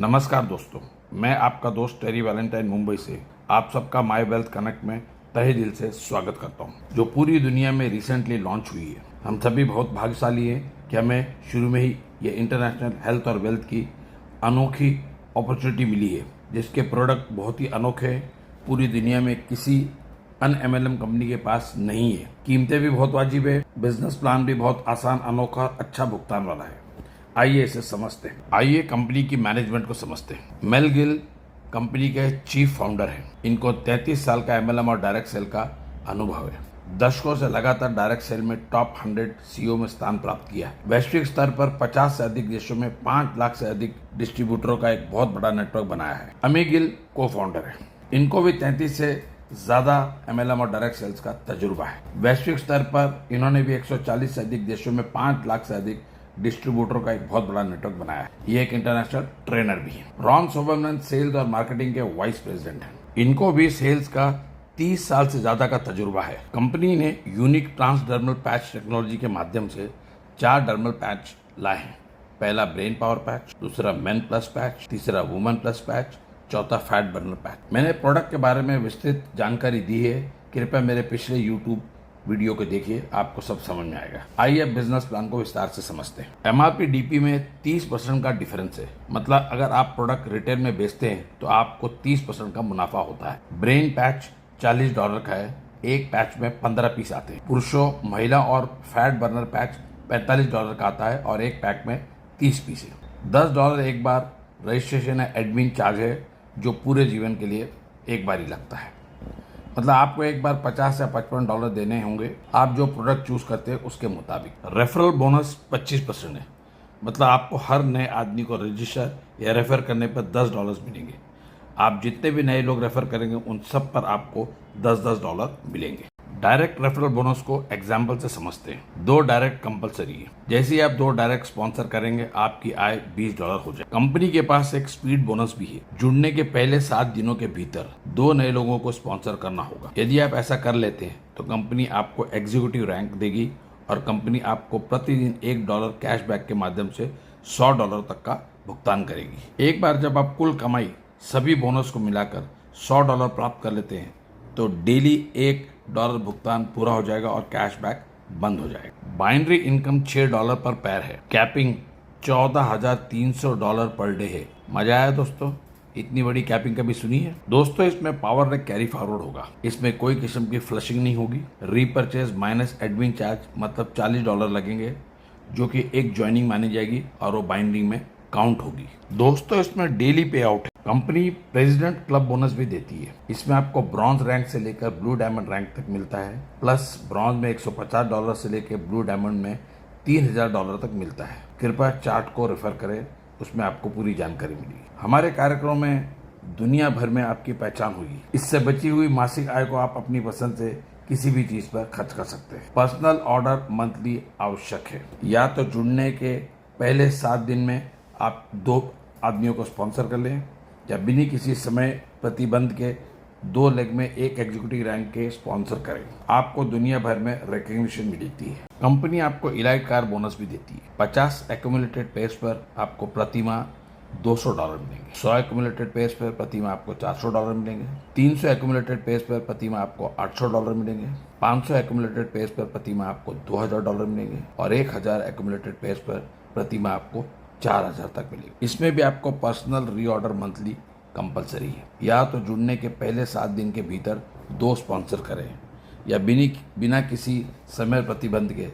नमस्कार दोस्तों, मैं आपका दोस्त टेरी वैलेंटाइन मुंबई से आप सबका माई वेल्थ कनेक्ट में तहे दिल से स्वागत करता हूं, जो पूरी दुनिया में रिसेंटली लॉन्च हुई है। हम सभी बहुत भाग्यशाली हैं कि हमें शुरू में ही ये इंटरनेशनल हेल्थ और वेल्थ की अनोखी अपॉर्चुनिटी मिली है, जिसके प्रोडक्ट बहुत ही अनोखे हैं। पूरी दुनिया में किसी MLM कंपनी के पास नहीं है। कीमतें भी बहुत वाजिब है, बिजनेस प्लान भी बहुत आसान, अनोखा, अच्छा भुगतान वाला है। आइए इसे समझते हैं। आइए कंपनी की मैनेजमेंट को समझते हैं। मेल गिल कंपनी के चीफ फाउंडर हैं। इनको 33 साल का MLM और डायरेक्ट सेल का अनुभव है। दशकों से लगातार डायरेक्ट सेल में टॉप 100 CEO में स्थान प्राप्त किया है। वैश्विक स्तर पर 50 से अधिक देशों में 5 लाख से अधिक डिस्ट्रीब्यूटरों का एक बहुत बड़ा नेटवर्क बनाया है। अमी गिल को फाउंडर है। इनको भी 33 से ज्यादा MLM और डायरेक्ट सेल्स का तजुर्बा है। वैश्विक स्तर पर इन्होंने भी 140 से अधिक देशों में 5 लाख से अधिक डिस्ट्रीब्यूटरों का एक बहुत बड़ा नेटवर्क बनाया है। ये एक इंटरनेशनल ट्रेनर भी है। रॉन सोबरमैन सेल्स और मार्केटिंग के वाइस प्रेसिडेंट हैं। इनको भी सेल्स का 30 साल से ज्यादा का तजुर्बा है। कंपनी ने यूनिक ट्रांसडर्मल पैच टेक्नोलॉजी के माध्यम से 4 डर्मल पैच लाए हैं। पहला ब्रेन पावर पैच, दूसरा मेन प्लस पैच, तीसरा वुमन प्लस पैच, चौथा फैट बर्नर पैच। मैंने प्रोडक्ट के बारे में विस्तृत जानकारी दी है। कृपया मेरे पिछले YouTube वीडियो को देखिए, आपको सब समझ में आएगा। आइए अब बिजनेस प्लान को विस्तार से समझते हैं। MRP DP में 30% का डिफरेंस है। मतलब अगर आप प्रोडक्ट रिटेल में बेचते हैं तो आपको 30% का मुनाफा होता है। ब्रेन पैच $40 का है। एक पैच में 15 पीस आते हैं। पुरुषों, महिला और फैट बर्नर पैच $45 का आता है और एक पैक में 30 पीस है। $10 एक बार रजिस्ट्रेशन है, एडमिन चार्ज है, जो पूरे जीवन के लिए एक बार ही लगता है। मतलब आपको एक बार 50 या $55 देने होंगे, आप जो प्रोडक्ट चूज करते हैं उसके मुताबिक। रेफरल बोनस 25% है। मतलब आपको हर नए आदमी को रजिस्टर या रेफर करने पर $10 मिलेंगे। आप जितने भी नए लोग रेफर करेंगे उन सब पर आपको $10 मिलेंगे। डायरेक्ट रेफरल बोनस को एग्जाम्पल से समझते हैं। 2 डायरेक्ट कंपलसरी है। जैसे ही आप 2 डायरेक्ट स्पॉन्सर करेंगे, आपकी आय $20 हो जाए। कंपनी के पास एक स्पीड बोनस भी है। जुड़ने के पहले 7 दिनों के भीतर 2 नए लोगों को स्पॉन्सर करना होगा। यदि आप ऐसा कर लेते हैं तो कंपनी आपको एग्जीक्यूटिव रैंक देगी और कंपनी आपको प्रतिदिन $1 कैशबैक के माध्यम से $100 तक का भुगतान करेगी। एक बार जब आप कुल कमाई सभी बोनस को मिलाकर $100 प्राप्त कर लेते हैं तो डेली $1 भुगतान पूरा हो जाएगा और कैशबैक बंद हो जाएगा। बाइनरी इनकम $6 पर पैर है। कैपिंग $14,300 पर डे है। मजा आया दोस्तों? इतनी बड़ी कैपिंग कभी सुनी है? दोस्तों, इसमें पावर रेक कैरी फॉरवर्ड होगा। इसमें कोई किस्म की फ्लशिंग नहीं होगी। रीपर्चेज माइनस एडमिन चार्ज मतलब $40 लगेंगे, जो कि एक ज्वाइनिंग मानी जाएगी और वो बाइनरी में काउंट होगी। दोस्तों, इसमें डेली पे आउट है। कंपनी प्रेसिडेंट क्लब बोनस भी देती है। इसमें आपको ब्रॉन्ज रैंक से लेकर ब्लू डायमंड रैंक तक मिलता है। प्लस ब्रॉन्ज में $150 से लेकर ब्लू डायमंड में $3000 तक मिलता है। कृपया चार्ट को रेफर करें, उसमें आपको पूरी जानकारी मिलेगी। हमारे कार्यक्रम में दुनिया भर में आपकी पहचान होगी। इससे बची हुई मासिक आय को आप अपनी पसंद से किसी भी चीज पर खर्च कर सकते हैं। पर्सनल ऑर्डर मंथली आवश्यक है। या तो जुड़ने के पहले 7 दिन में आप 2 आदमियों को स्पॉन्सर कर लें, या बिना किसी समय प्रतिबंध के 2 लेग में एक एग्जीक्यूटिव रैंक के स्पॉन्सर करें। आपको दुनिया भर में रिकॉग्निशन मिलती है। कंपनी आपको इलाइट कार बोनस भी देती है। 50 एक्यूमुलेटेड पेज पर आपको प्रति माह $200 मिलेंगे। 100 एक्यूमुलेटेड पेज पर प्रति माह आपको $400 मिलेंगे। 300 एक्यूमुलेटेड पेज पर प्रति माह आपको $800 मिलेंगे। 500 एक्यूमुलेटेड पेज पर प्रति माह आपको $2000 मिलेंगे और 1000 एक्यूमुलेटेड पेज पर प्रति माह आपको 4000 तक मिलेगी। इसमें भी आपको पर्सनल रीऑर्डर मंथली कंपलसरी है। या तो जुड़ने के पहले 7 दिन के भीतर 2 स्पॉन्सर करें, या बिना किसी समय प्रतिबंध के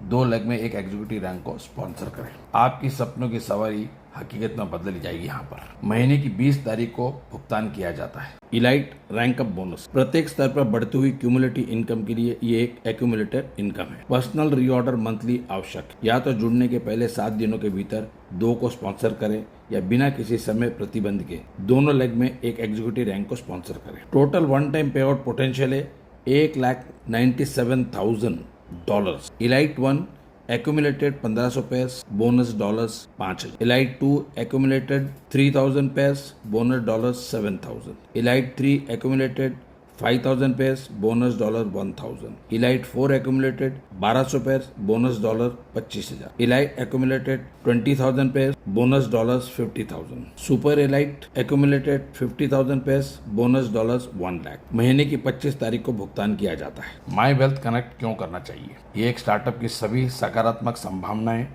2 लेग में एक एग्जीक्यूटिव रैंक को स्पॉन्सर करें। आपकी सपनों की सवारी हकीकत में बदल जाएगी। यहाँ पर महीने की 20 तारीख को भुगतान किया जाता है। इलाइट रैंक अप बोनस प्रत्येक स्तर पर बढ़ती हुई क्यूमुलेटिव इनकम के लिए ये एक एक्यूमुलेटेड इनकम है। पर्सनल रीऑर्डर मंथली आवश्यक। या तो जुड़ने के पहले 7 दिनों के भीतर 2 को स्पॉन्सर करें, या बिना किसी समय प्रतिबंध के दोनों लेग में एक एग्जीक्यूटिव रैंक को स्पॉन्सर करें। टोटल वन टाइम पे आउट पोटेंशियल है $1,97,000। Elite 1 accumulated 1500 pairs, bonus $5,000. Elite 2 accumulated 3000 pairs, bonus $7,000. Elite 3 accumulated 5,000 pairs, bonus $1,000. Elite 4 accumulated 1200 pairs, bonus $25,000. Elite accumulated 20,000 pairs, bonus $50,000. Super Elite accumulated 50,000 pairs, bonus $1 lakh. महीने की 25 तारीख को भुगतान किया जाता है। माई वेल्थ कनेक्ट क्यों करना चाहिए? ये एक स्टार्टअप की सभी सकारात्मक संभावनाएं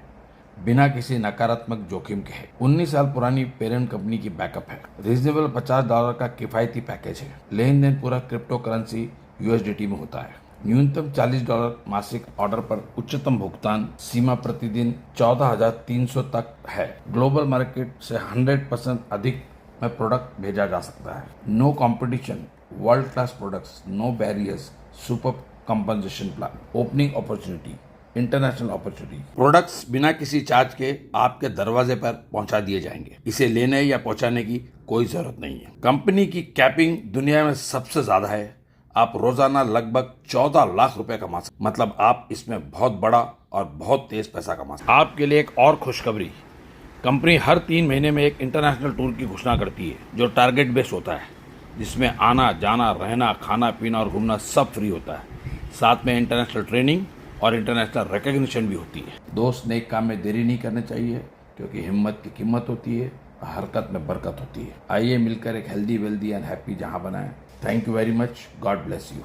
बिना किसी नकारात्मक जोखिम के है। 19 साल पुरानी पेरेंट कंपनी की बैकअप है। रीजनेबल $50 का किफायती पैकेज है। लेन देन पूरा क्रिप्टो करेंसी USDT में होता है। न्यूनतम $40 मासिक ऑर्डर पर उच्चतम भुगतान सीमा प्रतिदिन 14,300 तक है। ग्लोबल मार्केट से 100% अधिक में प्रोडक्ट भेजा जा सकता है। No competition, world class products, no barriers, super compensation plan, opening opportunity, international opportunity. Products बिना किसी चार्ज के आपके दरवाजे पर पहुंचा दिए जाएंगे। इसे लेने या पहुंचाने की कोई जरूरत नहीं है। कंपनी की कैपिंग दुनिया में सबसे ज्यादा है। आप रोजाना लगभग 14 लाख रुपए कमा सकते, मतलब आप इसमें बहुत बड़ा और बहुत तेज पैसा कमा सकते। आपके लिए एक और खुशखबरी, कंपनी हर 3 महीने में एक इंटरनेशनल टूर की घोषणा करती है जो टारगेट बेस्ड होता है, जिसमें आना जाना रहना खाना पीना और घूमना सब फ्री होता है। साथ में इंटरनेशनल ट्रेनिंग और इंटरनेशनल रिकॉग्निशन भी होती है। दोस्त नेक काम में देरी नहीं करनी चाहिए, क्योंकि हिम्मत की कीमत होती है, हरकत में बरकत होती है। आइए मिलकर एक हेल्दी वेल्दी एंड हैप्पी जहां बनाएं। Thank you very much. God bless you.